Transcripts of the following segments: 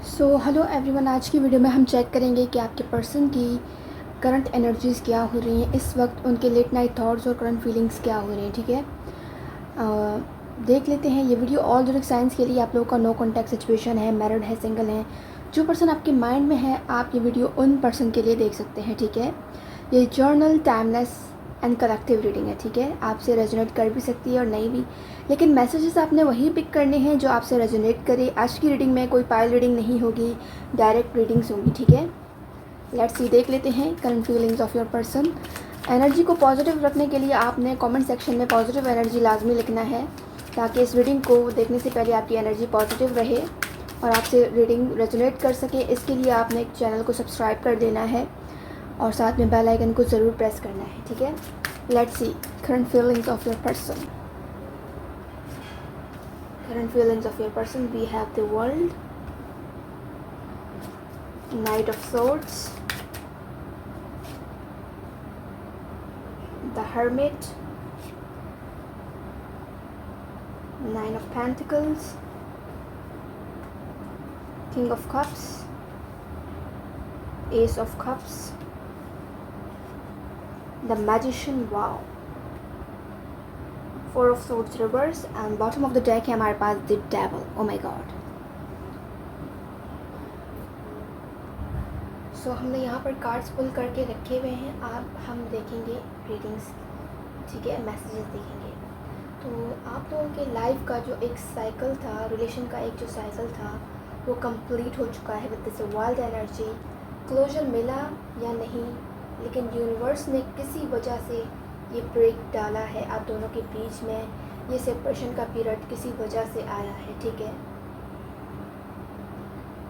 Hello everyone, आज की video में हम चेक करेंगे कि आपके पर्सन की करंट एनर्जीज़ क्या हो रही हैं इस वक्त, उनके लेट नाइट थॉट्स और करंट फीलिंग्स क्या हो रही हैं। ठीक है, देख लेते हैं ये वीडियो। ऑल ज़ोडिक साइंस के लिए आप लोगों का नो कॉन्टैक्ट सिचुएशन है, मैरिड है, सिंगल है, जो पर्सन आपके माइंड में है, आप ये वीडियो उन पर्सन के लिए देख सकते हैं। ठीक है, ये journal, timeless and collective reading है। ठीक है, आपसे रेजोनेट कर भी सकती है और नहीं भी, लेकिन मैसेजेस आपने वही पिक करने हैं जो आपसे रेजोनेट करे। आज की रीडिंग में कोई पाइल रीडिंग नहीं होगी, डायरेक्ट रीडिंग्स होंगी। ठीक है, लेट्स सी, देख लेते हैं current feelings of your person. Energy को पॉजिटिव रखने के लिए आपने कमेंट सेक्शन में पॉजिटिव एनर्जी लाजमी लिखना है, ताकि इस रीडिंग को देखने से पहले आपकी एनर्जी पॉजिटिव रहे और आपसे रीडिंग रेजोनेट कर सके। इसके लिए आपने चैनल को सब्सक्राइब कर देना है और साथ में बेल आइकन को ज़रूर प्रेस करना है। ठीक है, let's see current feelings of your person. Current feelings of your person, we have the World, Knight of Swords, the Hermit, Nine of Pentacles, King of Cups, Ace of Cups, the Magician. Wow, Four of Swords reverse, and bottom of the deck है हमारे पास the Devil. Oh my God. सो हमने यहाँ पर cards पुल करके रखे हुए हैं। हम देखेंगे रीडिंग्स। ठीक है, मैसेजेस देखेंगे। तो आप लोगों के लाइफ का जो एक साइकिल था, रिलेशन का एक जो साइकिल था, वो कंप्लीट हो चुका है with this wild energy. Closure मिला या नहीं, लेकिन यूनिवर्स ने किसी वजह से ये ब्रेक डाला है आप दोनों के बीच में। ये सेपरेशन का पीरियड किसी वजह से आया है। ठीक है,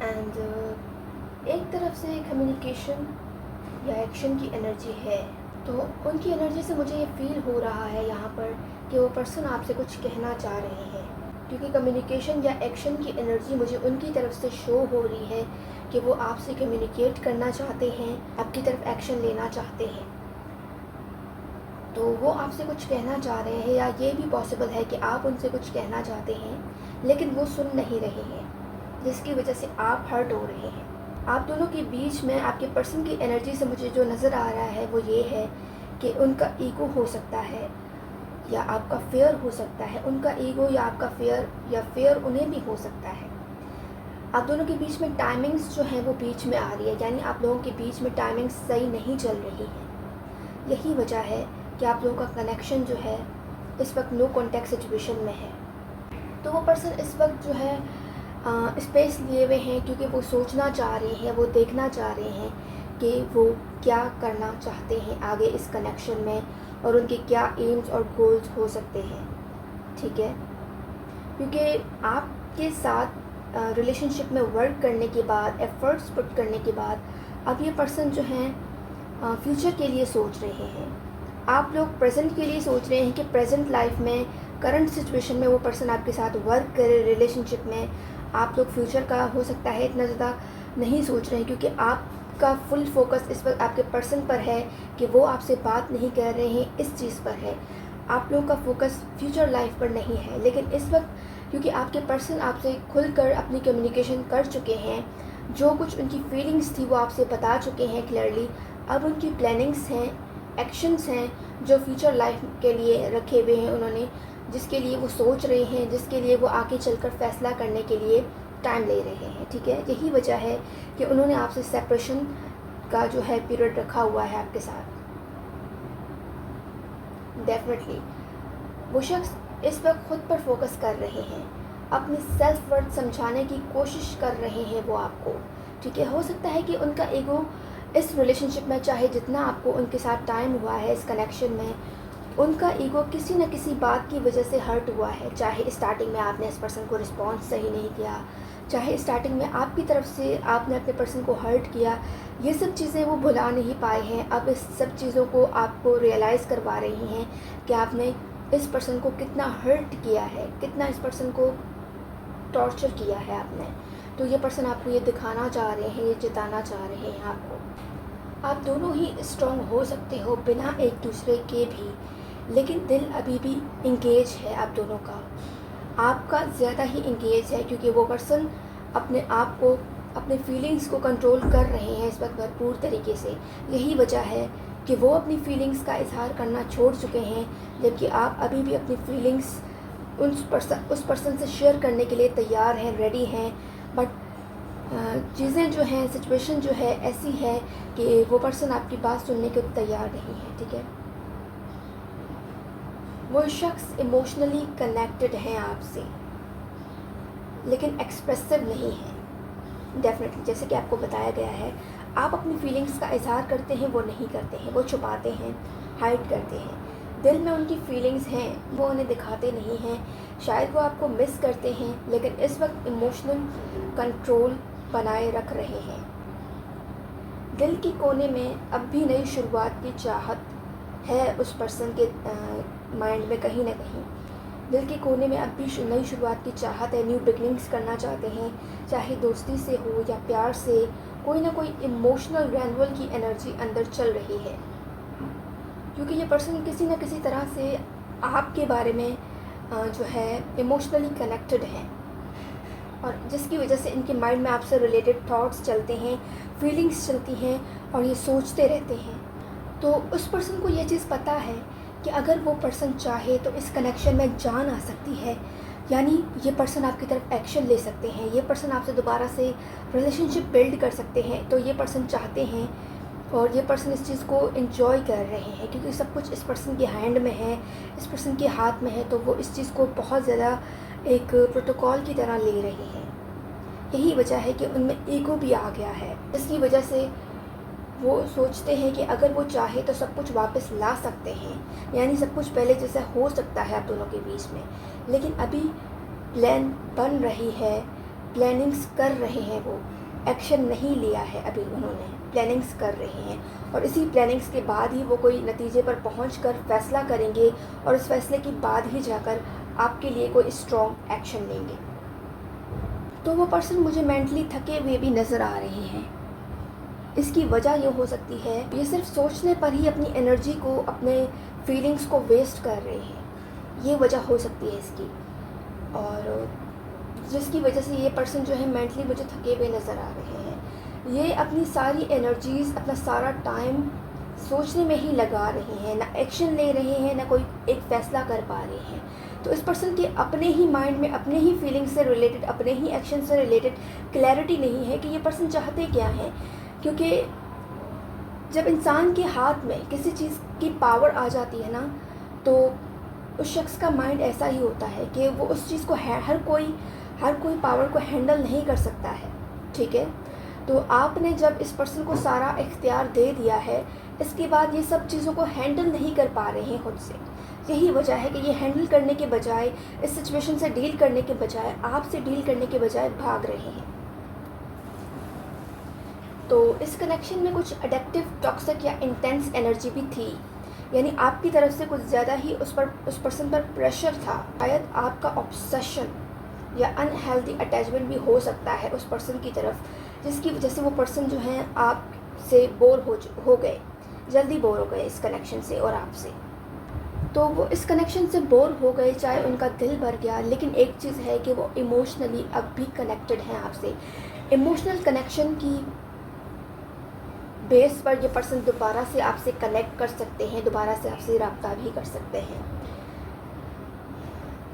एंड एक तरफ से कम्युनिकेशन या एक्शन की एनर्जी है, तो उनकी एनर्जी से मुझे ये फील हो रहा है यहाँ पर कि वो पर्सन आपसे कुछ कहना चाह रहे हैं, क्योंकि कम्युनिकेशन या एक्शन की एनर्जी मुझे उनकी तरफ से शो हो रही है कि वो आपसे कम्युनिकेट करना चाहते हैं, आपकी तरफ एक्शन लेना चाहते हैं। तो वो आपसे कुछ कहना चाह रहे हैं, या ये भी पॉसिबल है कि आप उनसे कुछ कहना चाहते हैं लेकिन वो सुन नहीं रहे हैं, जिसकी वजह से आप हर्ट हो रहे हैं। आप दोनों के बीच में आपके पर्सन की एनर्जी से मुझे जो नज़र आ रहा है वो ये है कि उनका ईगो हो सकता है या आपका फेयर हो सकता है। उनका ईगो या आपका फेयर, या फेयर उन्हें भी हो सकता है। आप दोनों के बीच में टाइमिंग्स जो हैं वो बीच में आ रही है, यानी आप लोगों के बीच में टाइमिंग्स सही नहीं चल रही है। यही वजह है कि आप लोगों का कनेक्शन जो है इस वक्त नो कॉन्टैक्ट सिचुएशन में है। तो वो पर्सन इस वक्त जो है स्पेस लिए हुए हैं, क्योंकि वो सोचना चाह रहे हैं, वो देखना चाह रहे हैं कि वो क्या करना चाहते हैं आगे इस कनेक्शन में, और उनके क्या एम्स और गोल्स हो सकते हैं। ठीक है, क्योंकि आपके साथ रिलेशनशिप में वर्क करने के बाद, एफर्ट्स पुट करने के बाद, अब ये पर्सन जो हैं फ्यूचर के लिए सोच रहे हैं। आप लोग प्रेजेंट के लिए सोच रहे हैं कि प्रेजेंट लाइफ में, करंट सिचुएशन में वो पर्सन आपके साथ वर्क करे रिलेशनशिप में। आप लोग फ्यूचर का हो सकता है इतना ज़्यादा नहीं सोच रहे हैं, क्योंकि आपका फुल फोकस इस वक्त आपके पर्सन पर है कि वो आपसे बात नहीं कर रहे हैं, इस चीज़ पर है। आप लोगों का फोकस फ्यूचर लाइफ पर नहीं है। लेकिन इस वक्त क्योंकि आपके पर्सन आपसे खुलकर अपनी कम्युनिकेशन कर चुके हैं, जो कुछ उनकी फीलिंग्स थी वो आपसे बता चुके हैं क्लियरली, अब उनकी प्लानिंग्स हैं, एक्शंस हैं जो फ्यूचर लाइफ के लिए रखे हुए हैं उन्होंने, जिसके लिए वो सोच रहे हैं, जिसके लिए वो आगे चलकर फ़ैसला करने के लिए टाइम ले रहे हैं। ठीक है, यही वजह है कि उन्होंने आपसे सेपरेशन का जो है पीरियड रखा हुआ है आपके साथ। डेफिनेटली वो शख्स इस वक्त खुद पर फोकस कर रहे हैं, अपनी सेल्फ वर्थ समझाने की कोशिश कर रहे हैं वो आपको। ठीक है, हो सकता है कि उनका ईगो इस रिलेशनशिप में, चाहे जितना आपको उनके साथ टाइम हुआ है इस कनेक्शन में, उनका ईगो किसी न किसी बात की वजह से हर्ट हुआ है। चाहे स्टार्टिंग में आपने इस पर्सन को रिस्पॉन्स सही नहीं किया, चाहे स्टार्टिंग में आपकी तरफ से आपने अपने पर्सन को हर्ट किया, ये सब चीज़ें वो भुला नहीं पाए हैं। अब इस सब चीज़ों को आपको रियलाइज़ करवा रही हैं कि आपने इस पर्सन को कितना हर्ट किया है, कितना इस पर्सन को टॉर्चर किया है आपने। तो ये पर्सन आपको ये दिखाना चाह रहे हैं, ये जिताना चाह रहे हैं आपको। आप दोनों ही स्ट्रॉन्ग हो सकते हो बिना एक दूसरे के भी, लेकिन दिल अभी भी इंगेज है आप दोनों का। आपका ज़्यादा ही इंगेज है, क्योंकि वो पर्सन अपने आप को अपने फीलिंग्स को कंट्रोल कर रहे हैं इस वक्त भरपूर तरीके से। यही वजह है कि वो अपनी फीलिंग्स का इजहार करना छोड़ चुके हैं, जबकि आप अभी भी अपनी फीलिंग्स उस पर्सन से शेयर करने के लिए तैयार हैं, रेडी हैं। बट चीज़ें जो हैं, सिचुएशन जो है ऐसी है कि वो पर्सन आपकी बात सुनने को तैयार नहीं है, ठीक है। वो शख्स इमोशनली कनेक्टेड हैं आपसे, लेकिन एक्सप्रेसिव नहीं है। डेफिनेटली, जैसे कि आपको बताया गया है, आप अपनी फीलिंग्स का इजहार करते हैं, वो नहीं करते हैं, वो छुपाते हैं, हाइड करते हैं। दिल में उनकी फीलिंग्स हैं, वो उन्हें दिखाते नहीं हैं। शायद वो आपको मिस करते हैं, लेकिन इस वक्त इमोशनल कंट्रोल बनाए रख रहे हैं। दिल के कोने में अब भी नई शुरुआत की चाहत है उस पर्सन के माइंड में, कहीं ना कहीं दिल के कोने में अब भी नई शुरुआत की चाहत है। न्यू बिगनिंग्स करना चाहते हैं, चाहे दोस्ती से हो या प्यार से। कोई ना कोई इमोशनल रिन्यूअल की एनर्जी अंदर चल रही है, क्योंकि ये पर्सन किसी न किसी तरह से आपके बारे में जो है इमोशनली कनेक्टेड है, और जिसकी वजह से इनके माइंड में आपसे रिलेटेड थॉट्स चलते हैं, फीलिंग्स चलती हैं, और ये सोचते रहते हैं। तो उस पर्सन को ये चीज़ पता है कि अगर वो पर्सन चाहे तो इस कनेक्शन में जान आ सकती है, यानी ये पर्सन आपकी तरफ एक्शन ले सकते हैं, ये पर्सन आपसे दोबारा से रिलेशनशिप बिल्ड कर सकते हैं। तो ये पर्सन चाहते हैं, और ये पर्सन इस चीज़ को एंजॉय कर रहे हैं, क्योंकि सब कुछ इस पर्सन के हैंड में है, इस पर्सन के हाथ में है। तो वो इस चीज़ को बहुत ज़्यादा एक प्रोटोकॉल की तरह ले रहे हैं। यही वजह है कि उनमें ईगो भी आ गया है, इसकी वजह से वो सोचते हैं कि अगर वो चाहे तो सब कुछ वापस ला सकते हैं, यानी सब कुछ पहले जैसा हो सकता है आप दोनों के बीच में। लेकिन अभी प्लान बन रही है, प्लानिंग्स कर रहे हैं, वो एक्शन नहीं लिया है अभी, उन्होंने प्लानिंग्स कर रहे हैं, और इसी प्लानिंग्स के बाद ही वो कोई नतीजे पर पहुंचकर फैसला करेंगे, और इस फैसले के बाद ही जाकर आपके लिए कोई स्ट्रॉन्ग एक्शन लेंगे। तो वो पर्सन मुझे मेंटली थके हुए भी नज़र आ रहे हैं। इसकी वजह ये हो सकती है, ये सिर्फ सोचने पर ही अपनी एनर्जी को, अपने फीलिंग्स को वेस्ट कर रहे हैं। ये वजह हो सकती है इसकी, और जिसकी वजह से ये पर्सन जो है मेंटली मुझे थके हुए नज़र आ रहे हैं। ये अपनी सारी एनर्जीज़, अपना सारा टाइम सोचने में ही लगा रहे हैं, ना एक्शन ले रहे हैं, ना कोई एक फ़ैसला कर पा रहे हैं। तो इस पर्सन के अपने ही माइंड में, अपने ही फीलिंग्स से रिलेटेड, अपने ही एक्शन से रिलेटेड क्लैरिटी नहीं है कि ये पर्सन चाहते क्या हैं। क्योंकि जब इंसान के हाथ में किसी चीज़ की पावर आ जाती है ना, तो उस शख्स का माइंड ऐसा ही होता है कि वो उस चीज़ को हर कोई पावर को हैंडल नहीं कर सकता है, ठीक है। तो आपने जब इस पर्सन को सारा इख्तियार दे दिया है, इसके बाद ये सब चीज़ों को हैंडल नहीं कर पा रहे हैं खुद से। यही वजह है कि ये हैंडल करने के बजाय, इस सिचुएशन से डील करने के बजाय, आपसे डील करने के बजाय भाग रहे हैं। तो इस कनेक्शन में कुछ एडिक्टिव, टॉक्सिक या इंटेंस एनर्जी भी थी, यानी आपकी तरफ से कुछ ज़्यादा ही उस पर्सन पर प्रेशर था। शायद आपका ऑब्सेशन या अनहेल्दी अटैचमेंट भी हो सकता है उस पर्सन की तरफ, जिसकी वजह से वो पर्सन जो है आपसे बोर हो गए, जल्दी बोर हो गए इस कनेक्शन से और आपसे। तो वो इस कनेक्शन से बोर हो गए, चाहे उनका दिल भर गया, लेकिन एक चीज़ है कि वो इमोशनली अब भी कनेक्टेड हैं आपसे। इमोशनल कनेक्शन की बेस पर ये पर्सन दोबारा से आपसे कनेक्ट कर सकते हैं, दोबारा से आपसे रब्ता भी कर सकते हैं।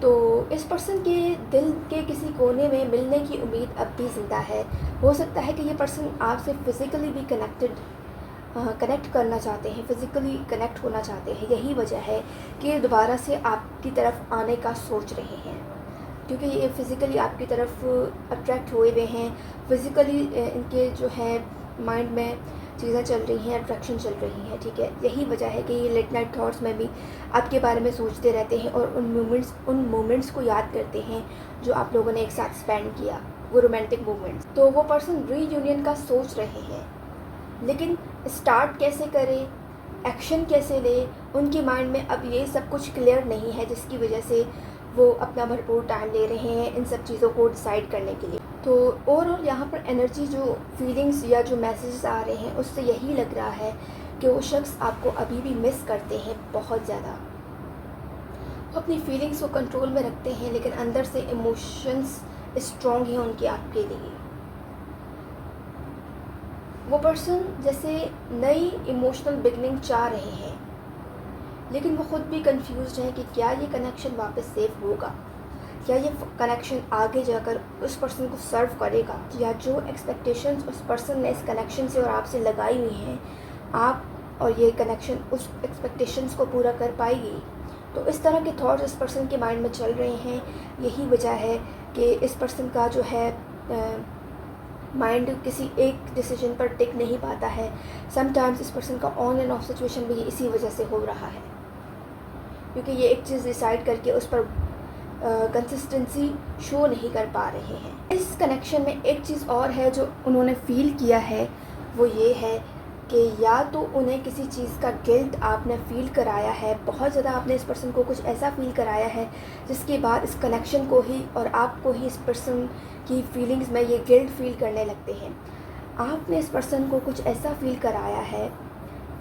तो इस पर्सन के दिल के किसी कोने में मिलने की उम्मीद अब भी ज़िंदा है। हो सकता है कि ये पर्सन आपसे फ़िज़िकली भी कनेक्ट करना चाहते हैं, फ़िज़िकली कनेक्ट होना चाहते हैं। यही वजह है कि दोबारा से आपकी तरफ आने का सोच रहे हैं, क्योंकि ये फ़िज़िकली आपकी तरफ अट्रैक्ट हुए हुए हैं। फ़िज़िकली इनके जो है माइंड में चीज़ें चल रही हैं, अट्रैक्शन चल रही है, ठीक है। यही वजह है कि ये लेट नाइट थॉट्स में भी आपके बारे में सोचते रहते हैं, और उन मोमेंट्स को याद करते हैं जो आप लोगों ने एक साथ स्पेंड किया, वो रोमांटिक मोमेंट्स। तो वो पर्सन रीयूनियन का सोच रहे हैं, लेकिन स्टार्ट कैसे करें, एक्शन कैसे ले, उनके माइंड में अब ये सब कुछ क्लियर नहीं है, जिसकी वजह से वो अपना भरपूर टाइम ले रहे हैं इन सब चीज़ों को डिसाइड करने के लिए। तो ओवरऑल यहाँ पर एनर्जी, जो फीलिंग्स या जो मैसेजेस आ रहे हैं, उससे यही लग रहा है कि वो शख्स आपको अभी भी मिस करते हैं बहुत ज़्यादा। वो अपनी फीलिंग्स को कंट्रोल में रखते हैं, लेकिन अंदर से इमोशंस स्ट्रॉन्ग हैं उनके आपके लिए। वो पर्सन जैसे नई इमोशनल बिगनिंग चाह रहे हैं, लेकिन वो ख़ुद भी कंफ्यूज्ड हैं कि क्या ये कनेक्शन वापस सेफ होगा, क्या ये कनेक्शन आगे जाकर उस पर्सन को सर्व करेगा, या जो एक्सपेक्टेशंस उस पर्सन ने इस कनेक्शन से और आपसे लगाई हुई हैं, आप और ये कनेक्शन उस एक्सपेक्टेशंस को पूरा कर पाएगी। तो इस तरह के थॉट्स इस पर्सन के माइंड में चल रहे हैं। यही वजह है कि इस पर्सन का जो है माइंड किसी एक डिसीजन पर टिक नहीं पाता है। समटाइम्स इस पर्सन का ऑन एंड ऑफ सिचुएशन भी इसी वजह से हो रहा है, क्योंकि ये एक चीज़ डिसाइड करके उस पर कंसिस्टेंसी शो नहीं कर पा रहे हैं। इस कनेक्शन में एक चीज़ और है जो उन्होंने फ़ील किया है, वो ये है कि या तो उन्हें किसी चीज़ का गिल्ट आपने फ़ील कराया है, बहुत ज़्यादा आपने इस पर्सन को कुछ ऐसा फ़ील कराया है जिसके बाद इस कनेक्शन को ही और आपको ही इस पर्सन की फीलिंग्स में ये गिल्ट फ़ील करने लगते हैं। आपने इस पर्सन को कुछ ऐसा फ़ील कराया है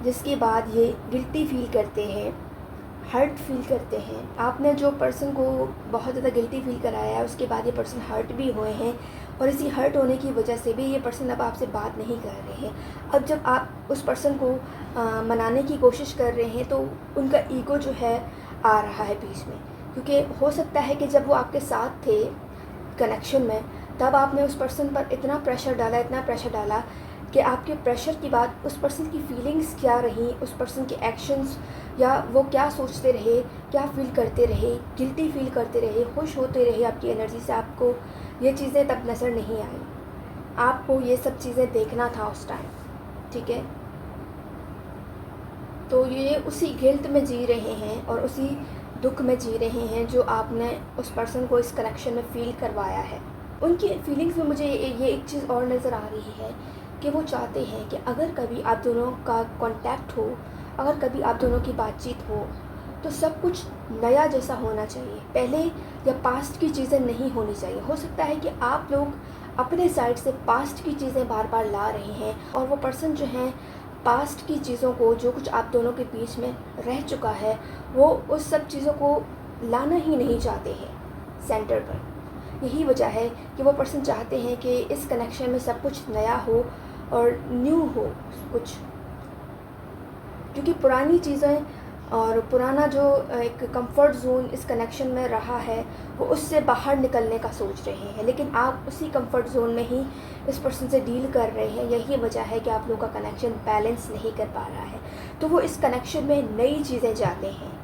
जिसके बाद ये गिल्टी फ़ील करते हैं, हर्ट फील करते हैं। आपने जो पर्सन को बहुत ज़्यादा गिल्टी फील कराया है, उसके बाद ये पर्सन हर्ट भी हुए हैं, और इसी हर्ट होने की वजह से भी ये पर्सन अब आपसे बात नहीं कर रहे हैं। अब जब आप उस पर्सन को मनाने की कोशिश कर रहे हैं तो उनका ईगो जो है आ रहा है बीच में, क्योंकि हो सकता है कि जब वो आपके साथ थे कनेक्शन में, तब आपने उस पर्सन पर इतना प्रेशर डाला कि आपके प्रेशर के बाद उस पर्सन की फीलिंग्स क्या रहीं, उस पर्सन के एक्शंस या वो क्या सोचते रहे, क्या फ़ील करते रहे, गिल्टी फ़ील करते रहे, खुश होते रहे आपकी एनर्जी से, आपको ये चीज़ें तब नज़र नहीं आई। आपको ये सब चीज़ें देखना था उस टाइम, ठीक है। तो ये उसी गिल्ट में जी रहे हैं और उसी दुख में जी रहे हैं जो आपने उस पर्सन को इस कनेक्शन में फ़ील करवाया है। उनकी फीलिंग्स में मुझे ये एक चीज़ और नज़र आ रही है कि वो चाहते हैं कि अगर कभी आप दोनों का कांटेक्ट हो, अगर कभी आप दोनों की बातचीत हो, तो सब कुछ नया जैसा होना चाहिए, पहले या पास्ट की चीज़ें नहीं होनी चाहिए। हो सकता है कि आप लोग अपने साइड से पास्ट की चीज़ें बार बार ला रहे हैं और वो पर्सन जो हैं पास्ट की चीज़ों को, जो कुछ आप दोनों के बीच में रह चुका है, वो उस सब चीज़ों को लाना ही नहीं चाहते हैं सेंटर पर। यही वजह है कि वो पर्सन चाहते हैं कि इस कनेक्शन में सब कुछ नया हो और न्यू हो कुछ, क्योंकि पुरानी चीज़ें और पुराना जो एक कंफर्ट जोन इस कनेक्शन में रहा है, वो उससे बाहर निकलने का सोच रहे हैं, लेकिन आप उसी कंफर्ट जोन में ही इस पर्सन से डील कर रहे हैं। यही वजह है कि आप लोगों का कनेक्शन बैलेंस नहीं कर पा रहा है। तो वो इस कनेक्शन में नई चीज़ें चाहते हैं,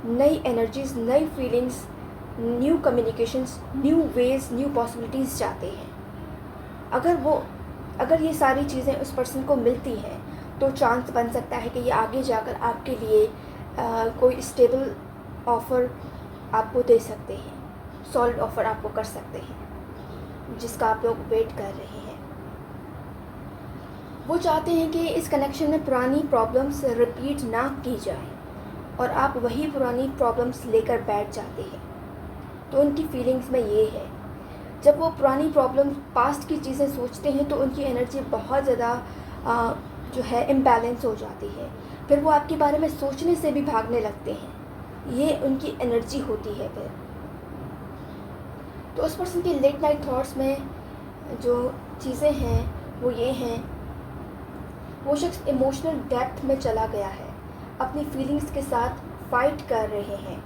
नई एनर्जीज़, नई feelings, new communications, new ways, new possibilities चाहते हैं। अगर ये सारी चीज़ें उस पर्सन को मिलती हैं तो चांस बन सकता है कि ये आगे जाकर आपके लिए कोई स्टेबल ऑफ़र आपको दे सकते हैं, सॉलिड ऑफ़र आपको कर सकते हैं, जिसका आप लोग वेट कर रहे हैं। वो चाहते हैं कि इस कनेक्शन में पुरानी प्रॉब्लम्स रिपीट ना की जाए और आप वही पुरानी प्रॉब्लम्स लेकर बैठ जाते हैं। तो उनकी फीलिंग्स में ये है, जब वो पुरानी प्रॉब्लम, पास्ट की चीज़ें सोचते हैं तो उनकी एनर्जी बहुत ज़्यादा जो है इम्बैलेंस हो जाती है। फिर वो आपके बारे में सोचने से भी भागने लगते हैं। ये उनकी एनर्जी होती है फिर। तो उस पर्सन के लेट नाइट थॉट्स में जो चीज़ें हैं वो ये हैं, वो शख्स इमोशनल डेप्थ में चला गया है, अपनी फीलिंग्स के साथ फाइट कर रहे हैं।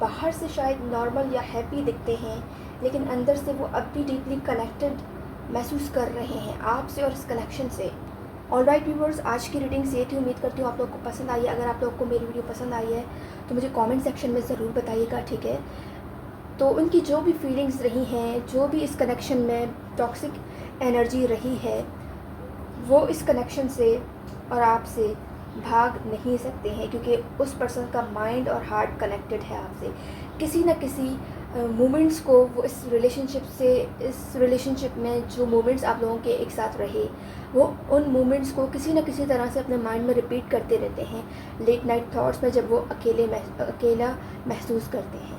बाहर से शायद नॉर्मल या हैप्पी दिखते हैं, लेकिन अंदर से वो अब भी डीपली कनेक्टेड महसूस कर रहे हैं आपसे और इस कनेक्शन से। ऑलराइट व्यूअर्स, आज की रीडिंग्स ये थी। उम्मीद करती हूँ आप लोगों को पसंद आई है। अगर आप लोगों को मेरी वीडियो पसंद आई है तो मुझे कमेंट सेक्शन में ज़रूर बताइएगा, ठीक है। तो उनकी जो भी फीलिंग्स रही हैं, जो भी इस कनेक्शन में टॉक्सिक एनर्जी रही है, वो इस कनेक्शन से और आपसे भाग नहीं सकते हैं, क्योंकि उस पर्सन का माइंड और हार्ट कनेक्टेड है आपसे। किसी न किसी मोमेंट्स को वो इस रिलेशनशिप में जो मोमेंट्स आप लोगों के एक साथ रहे, वो उन मोमेंट्स को किसी न किसी तरह से अपने माइंड में रिपीट करते रहते हैं लेट नाइट थॉट्स में, जब वो अकेला महसूस करते हैं।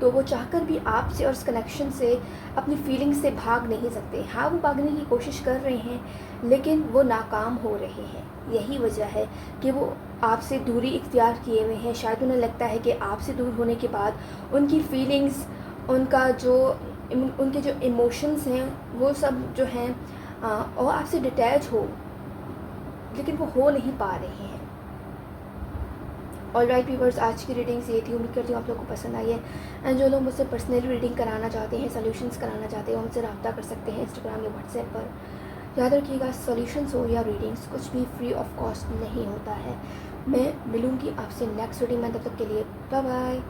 तो वो चाहकर भी आपसे और इस कनेक्शन से, अपनी फीलिंग्स से भाग नहीं सकते। हाँ, वो भागने की कोशिश कर रहे हैं, लेकिन वो नाकाम हो रहे हैं। यही वजह है कि वो आपसे दूरी इख्तियार किए हुए हैं। शायद उन्हें लगता है कि आपसे दूर होने के बाद उनकी फीलिंग्स, उनके जो इमोशंस हैं, वो सब जो हैं और आपसे डिटैच हो लेकिन वो हो नहीं पा रहे हैं। ऑलराइट व्यूअर्स, आज की रीडिंग्स ये थी। उम्मीद करती हूँ आप लोगों को पसंद आई है। एंड जो लोग मुझसे पर्सनली रीडिंग कराना चाहते हैं, सोल्यूशंस कराना चाहते हैं, उनसे रब्ता कर सकते हैं इंस्टाग्राम या व्हाट्सएप पर। याद रखिएगा, सॉल्यूशंस हो या रीडिंग्स, कुछ भी फ्री ऑफ कॉस्ट नहीं होता है। मैं मिलूँगी आपसे नेक्स्ट रीडिंग में, तब तक के लिए बाय बाय।